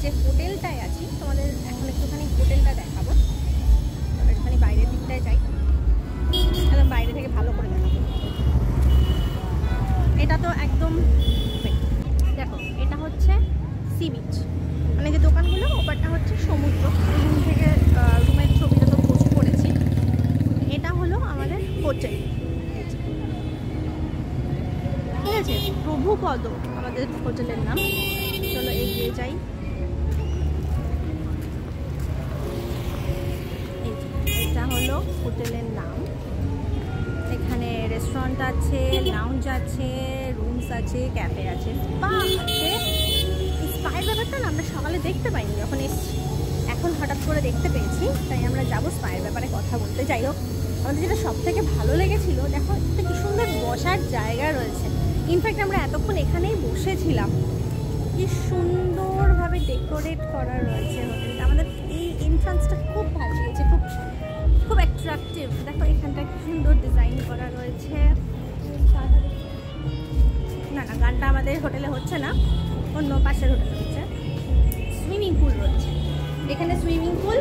যে হোটেলটায় আছি তোমাদের এখন একটুখানি হোটেলটা দেখাবো। একটুখানি বাইরের দিকটায় যাই, একদম বাইরে থেকে ভালো করে দেখাবো। এটা তো একদম দেখো, এটা হচ্ছে সি বিচ, মানে যে দোকানগুলো ওপারটা হচ্ছে সমুদ্র। রুম থেকে রুমের ছবিটা তো পোস্ট করেছি। এটা হলো আমাদের হোটেল, ঠিক আছে, প্রভুপদ আমাদের হোটেলের নাম। চলো এগিয়ে যাই। এটা হলো হোটেলের নাম। এখানে রেস্টুরেন্ট আছে, লাউঞ্জ আছে, রুমস আছে, ক্যাফে আছে, স্পা আছে। স্পায়ের ব্যাপারটা না আমরা সকালে দেখতে পাইনি যখন এসেছি, এখন হঠাৎ করে দেখতে পেয়েছি, তাই আমরা যাবো স্পায়ের ব্যাপারে কথা বলতে। যাই হোক, আমাদের যেটা সব থেকে ভালো লেগেছিল, দেখো একটা কি সুন্দর বসার জায়গা রয়েছে। ইনফ্যাক্ট আমরা এতক্ষণ এখানেই বসেছিলাম। কি সুন্দরভাবে ডেকোরেট করা রয়েছে হোটেলটা। আমাদের এই এন্ট্রান্সটা খুব ভালো লেগেছে, খুব খুব অ্যাট্রাকটিভ। দেখো এখানটা কি সুন্দর ডিজাইন করা রয়েছে। না না, গানটা আমাদের হোটেলে হচ্ছে না, অন্য পাশের হোটেলে হচ্ছে। সুইমিং পুল রয়েছে এখানে। সুইমিং পুল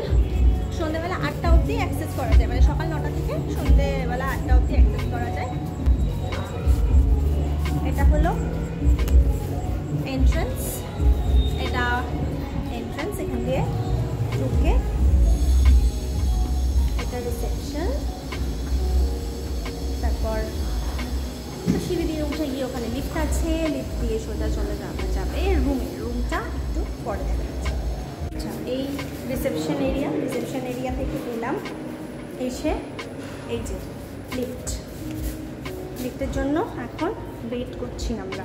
সন্ধ্যেবেলা 8টা অবধি অ্যাক্সেস করা যায়, মানে সকাল 9টা থেকে সন্ধ্যেবেলা 8টা অবধি অ্যাক্সেস করা যায়। এটা হলো এন্ট্রান্স, এটা এন্ট্রান্স, এখান দিয়ে ঢুকে এটা রিসেপশন। তারপর সিঁড়ি দিয়ে উঠে গিয়ে ওখানে লিফট আছে, লিফট দিয়ে সোজা চলে যাবে রুমটা একটু পরে দেখা যাচ্ছে। আচ্ছা, এই রিসেপশন এরিয়া থেকে এলাম, এসে এই যে লিফটের জন্য এখন ওয়েট করছি আমরা।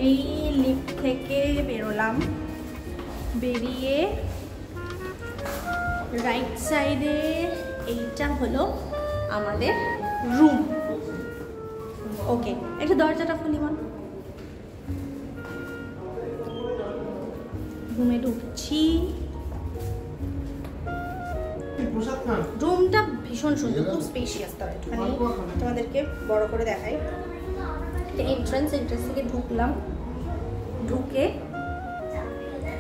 এই লিফট থেকে বেরোলাম, বেরিয়ে রাইট সাইডে এইটা হলো আমাদের রুম। ওকে, একটু দরজাটা খুলি বল। রুমে ঢুকছি। রুমটা ভীষণ সুন্দর, খুব স্পেশিয়াস। তবে একটুখানি তোমাদেরকে বড় করে দেখাই। এন্ট্রান্স থেকে ঢুকলাম, ঢুকে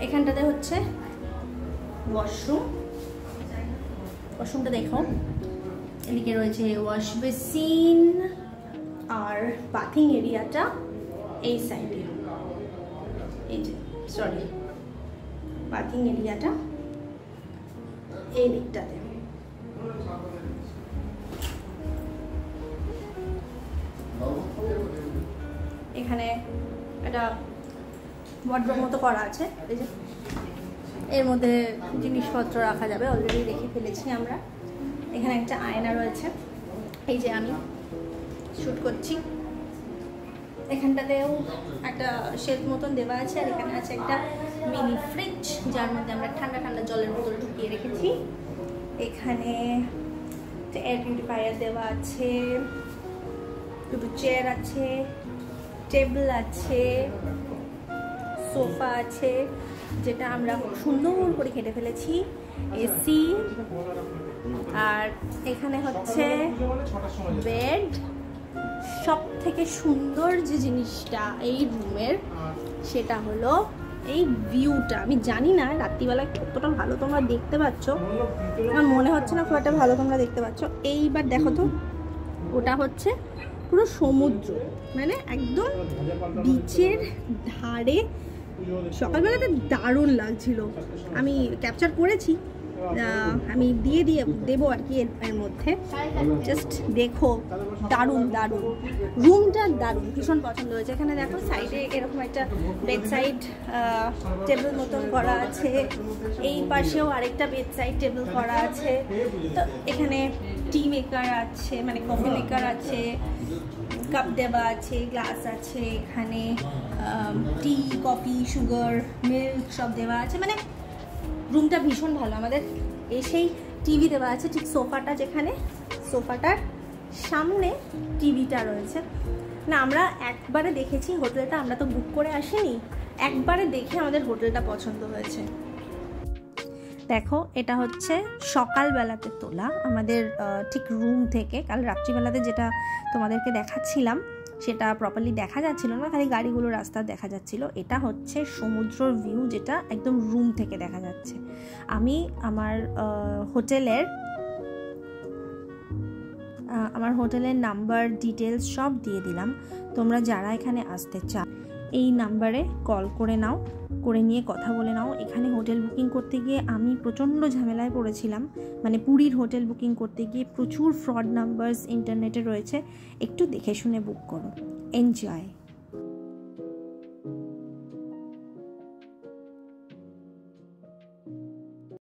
এখানটাতে হচ্ছে ওয়াশরুমটা দেখো। এদিকে রয়েছে ওয়াশ বেসিন, আর বাথিং এরিয়াটা এই সাইডে, এই যে সরি বাথিং এরিয়াটা এই দিকটাতে। এখানে একটা ওয়ার্ডরোব মতো করা আছে, এই যে এর মধ্যে জিনিসপত্র রাখা যাবে, অলরেডি রেখে ফেলেছি আমরা। এখানে একটা আয়না রয়েছে, এই যে আমি শ্যুট করছি। এখানটাতেও একটা শেলফ মতন দেওয়া আছে, আর এখানে আছে একটা মিনি ফ্রিজ, যার মধ্যে আমরা ঠান্ডা ঠান্ডা জলের বোতল ঢুকিয়ে রেখেছি। এখানে একটা এয়ার পিউরিফায়ার দেওয়া আছে, দুটো চেয়ার আছে, টেবিল আছে, সোফা আছে, যেটা আমরা খুব সুন্দর করে কেটে ফেলেছি, এসি, আর এখানে হচ্ছে বেড। সব থেকে সুন্দর যে জিনিসটা এই রুমের, সেটা হলো এই ভিউটা। আমি জানি না রাত্রিবেলা কতটা ভালো তোমরা দেখতে পাচ্ছ, আমার মনে হচ্ছে না খুব একটা ভালো তোমরা দেখতে পাচ্ছ। এইবার দেখো তো, ওটা হচ্ছে পুরো সমুদ্র, মানে একদম বিচের ধারে। সকালবেলাতে দারুণ লাগছিল, আমি ক্যাপচার করেছি, আমি দিয়ে দেবো আর কি এর মধ্যে। জাস্ট দেখো, দারুণ দারুণ রুমটা, দারুণ, ভীষণ পছন্দ হয়েছে। এখানে দেখো সাইডে এরকম একটা বেড সাইড টেবিল মতন করা আছে, এই পাশেও আরেকটা বেড সাইড টেবিল করা আছে। তো এখানে টি মেকার আছে, মানে কফি মেকার আছে, কাপ দেওয়া আছে, গ্লাস আছে, এখানে টি, কফি, সুগার, মিল্ক সব দেওয়া আছে। মানে রুমটা ভীষণ ভালো। আমাদের এসেই টিভি দেওয়া আছে, ঠিক সোফাটা, যেখানে সোফাটার সামনে টিভিটা রয়েছে। না, আমরা একবারে দেখেছি হোটেলটা, আমরা তো বুক করে আসিনি, একবারে দেখে আমাদের হোটেলটা পছন্দ হয়েছে। দেখো, এটা হচ্ছে সকালবেলাতে তোলা আমাদের ঠিক রুম থেকে। কাল রাত্রিবেলাতে যেটা তোমাদেরকে দেখাচ্ছিলাম সেটা প্রপারলি দেখা যাচ্ছিল না, খালি গাড়িগুলো রাস্তা দেখা যাচ্ছিল। এটা হচ্ছে সমুদ্রর ভিউ, যেটা একদম রুম থেকে দেখা যাচ্ছে। আমি আমার হোটেলের নাম্বার, ডিটেলস সব দিয়ে দিলাম। তোমরা যারা এখানে আসতে চাও এই নাম্বারে কল করে নাও, করে নিয়ে কথা বলে নাও। এখানে হোটেল বুকিং করতে গিয়ে আমি প্রচণ্ড ঝামেলায় পড়েছিলাম, মানে পুরীর হোটেল বুকিং করতে গিয়ে প্রচুর ফ্রড নাম্বারস ইন্টারনেটে রয়েছে। একটু দেখে শুনে বুক করো। এনজয়।